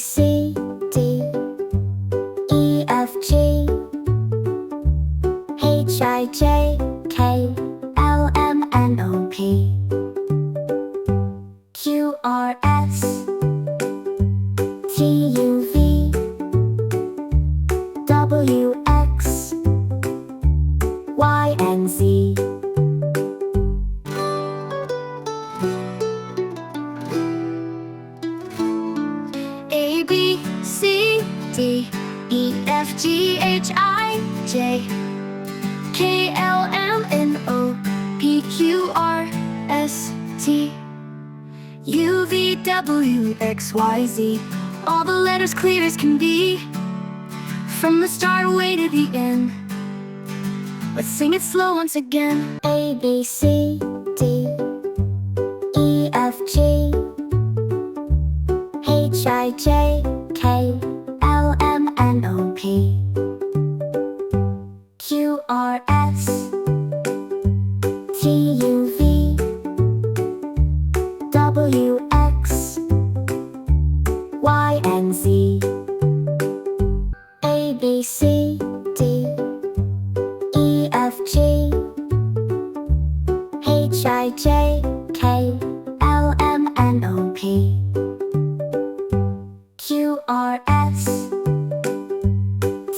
C, D, E, F, G, H, I, J, K, L, M, N, O, P, Q, R, S, T, U, V, W, X, Y, and Z. A, B, C, D, E, F, G, H, I, J, K, L, M, N, O, P, Q, R, S, T, U, V, W, X, Y, Z. All the letters clear as can be, from the start way to the end. Let's sing it slow once again. A, B, C, D, E, F, G, H, I, J, K, L, M, N, O, P, Q, R, S, T, U, V, W, X, Y, and Z. A, B, C, D, E, F, G, H, I, J, K, L, M, N, O, P, Q, R, S,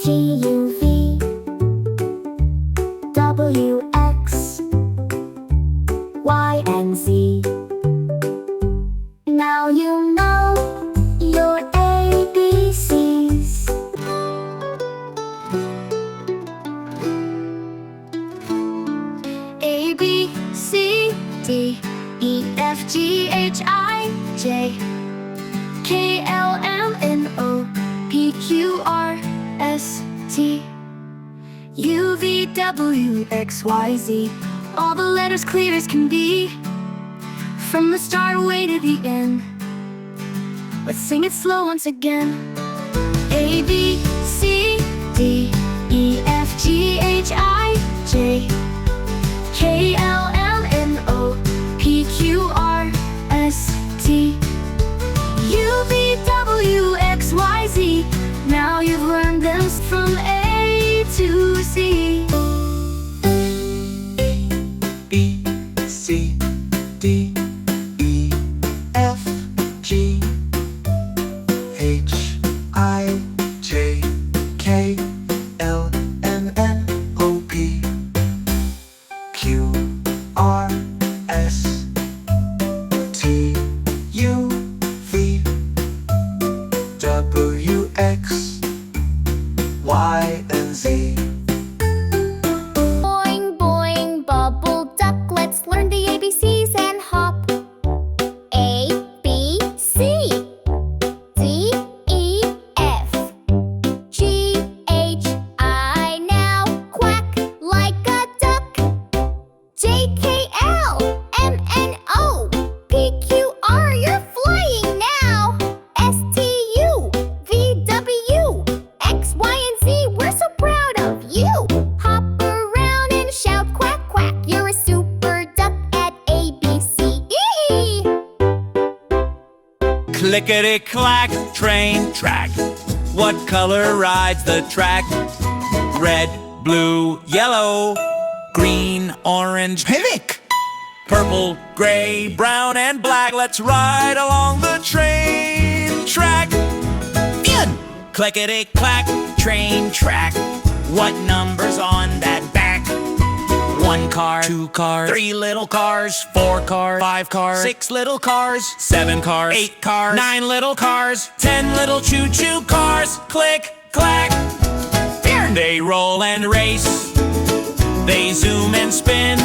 T, U, V, W, X, Y, and Z. Now you know your ABCs. A, B, C, D, E, F, G, H, I, J, K, L, M, N, O, P, Q, R, S, T, U, V, W, X, Y, Z. All the letters clear as can be, from the start way to the end. Let's sing it slow once again. A, B, C, D, E, F, G, H, I, J, K, L, M, N, O, P, Q, R, S, T, U, V, W, X, Y, Z. Now you've learned them from A to Z. B, C, D, E, F, G, H, I, J, K, L, M, N, O, P, Q, R, S, T, U, V, W, X, Y, and Z. Boing, boing, bubble duck. Let's learn the ABCs and hop. A, B, C, D, E, F, G, H, I. Now quack like a duck. J, K, L, M, N, O, P, Q, R. You're flying now. S, T, U, V, W, X, Y, and Z. We're so proud of you. Hop around and shout quack, quack. You're a super duck at ABC. Clickety-clack, train track. What color rides the track? Red, blue, yellow, green, orange, pink, purple, gray, brown, and black. Let's ride along the train track. In! Clickety-clack, train track. What number's on that back? 1 car, 2 cars, 3 little cars, 4 cars, 5 cars, 6 little cars, 7 cars, 8 cars, 9 little cars, 10 little choo-choo cars. Click, clack, they roll and race. They zoom and spin.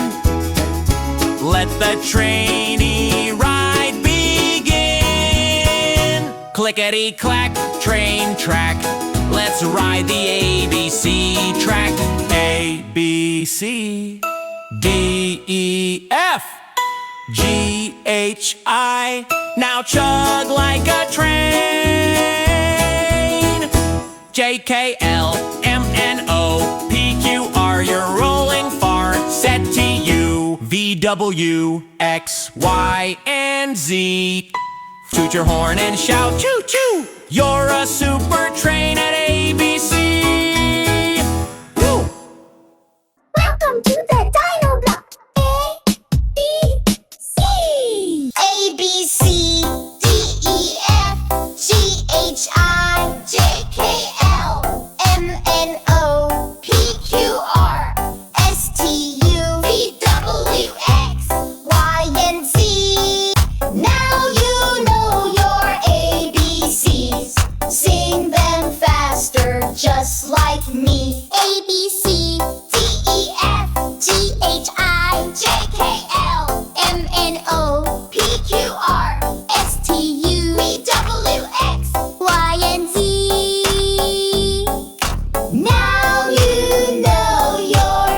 Let the trainy ride begin. Clickety-clack, train track. Let's ride the ABC track. A, B, C, D, E, F, G, H, I. Now chug like a train. J, K, L, M, N, O, P, Q, R. You're rolling far. Set T, U, V, W, X, Y, and Z. Toot your horn and shout, choo choo! You're a super train at ABC. Woo! Welcome to the Dino Block. A, B, C. A, B, C, D, E, F, G, H, I, J, K, L, M, N, O, P, Q, R, S, T, U, V, W, X, Y, and Z. Now you know your ABCs. Sing them faster, just like me. A, B, C, D, E, F, G, H, I, J, K, L, M, N, O, P, Q, R, S, T, U, V, W, X, Y, and Z. Now you know your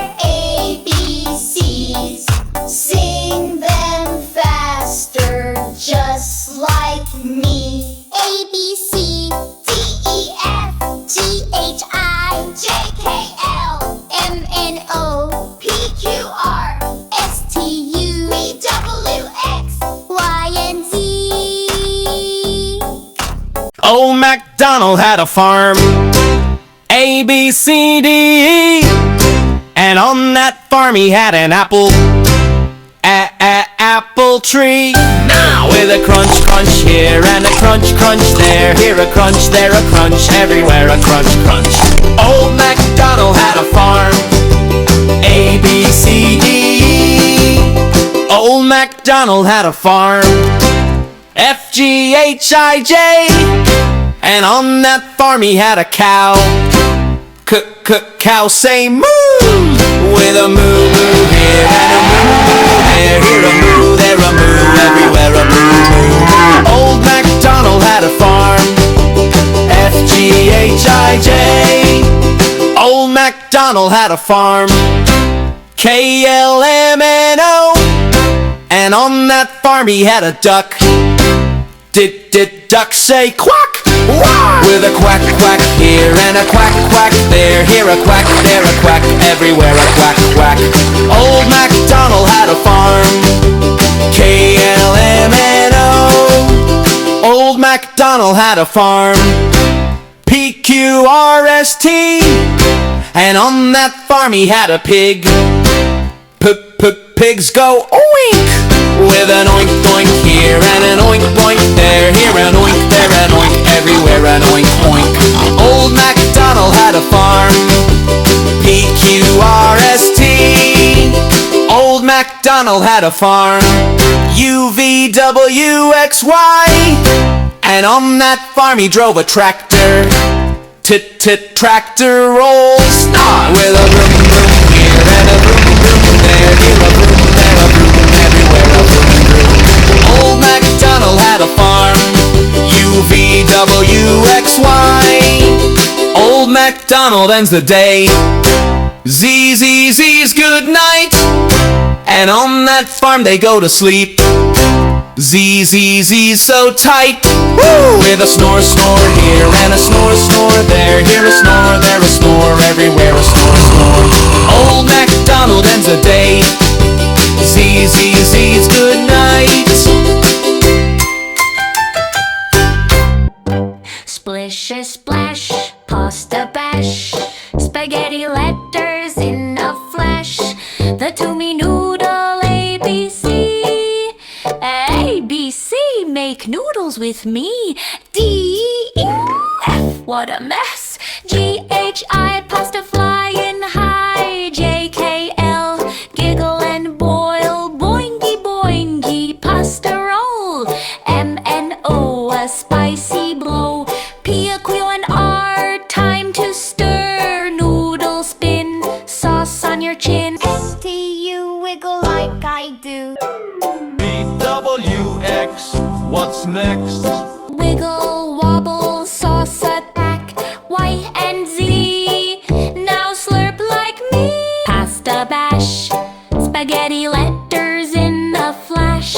ABCs. Sing them faster, just like me. A, B, C, D, E, F, G, H, I, J, K, L, M, N, O, P, Q, R, S, T, U, V, W, X, Y, and Z. Old MacDonald had a farm, A, B, C, D, E. And on that farm he had an apple tree. Now with a crunch, crunch here and a crunch, crunch there. Here a crunch, there a crunch, everywhere a crunch, crunch. Old MacDonald had a farm, A, B, C, D, E. Old MacDonald had a farm, F, G, H, I, J. And on that farm he had a cow. Cow say moo, with a moo moo here and a moo moo there. Here a moo, there a moo, everywhere a moo moo. Old MacDonald had a farm, F, G, H, I, J. Old MacDonald had a farm, K, L, M, N, O. And on that farm he had a duck. Did duck say quack? Wah! With a quack, quack here and a quack, quack there. Here a quack, there a quack, everywhere a quack, quack. Old MacDonald had a farm, K, L, M, N, O. Old MacDonald had a farm, P, Q, R, S, T. And on that farm he had a pig. Pigs go oink, with an oink oink here and an oink oink there. Here an oink, there an oink, everywhere an oink oink. Old MacDonald had a farm, P, Q, R, S, T. Old MacDonald had a farm, U, V, W, X, Y. And on that farm he drove a tractor. Tractor roll start with a vroom vroom here and a vroom vroom there. Here a vroom, there a vroom, everywhere a vroom vroom. Old MacDonald had a farm, U, V, W, X, Y. Old MacDonald ends the day, Z, Z, Z's good night. And on that farm they go to sleep, Z, Z, Z so tight. Woo! With a snore, snore here and a snore, snore there. Here a snore, there a snore, everywhere a snore, snore. Old MacDonald ends a day, Z, Z, Z's good night. Splish a splash, pasta bash, spaghetti letters in a flash. The Toomey Noodle ABC. ABC, make noodles with me. D, E, F, what a mess. G, H, I, pasta flying high. J, K, L, giggle and boil. Boingy, boingy, pasta roll. M, N, O, a spicy blow. P, a Q, and R, time to stir. Noodle spin, sauce on your chin. S, T, U, wiggle like I do. BWX, what's next? Wiggle, wobble, sauce attack. Y and Z, now slurp like me. Pasta bash, spaghetti letters in a flash.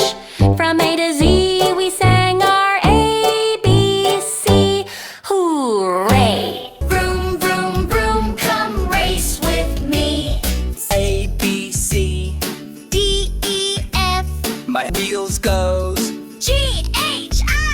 From A to Z we sang our ABC. Hooray! Vroom, vroom, vroom, come race with me. A, B, C, D, E, F, my wheels goes. G, H, I,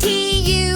T, U,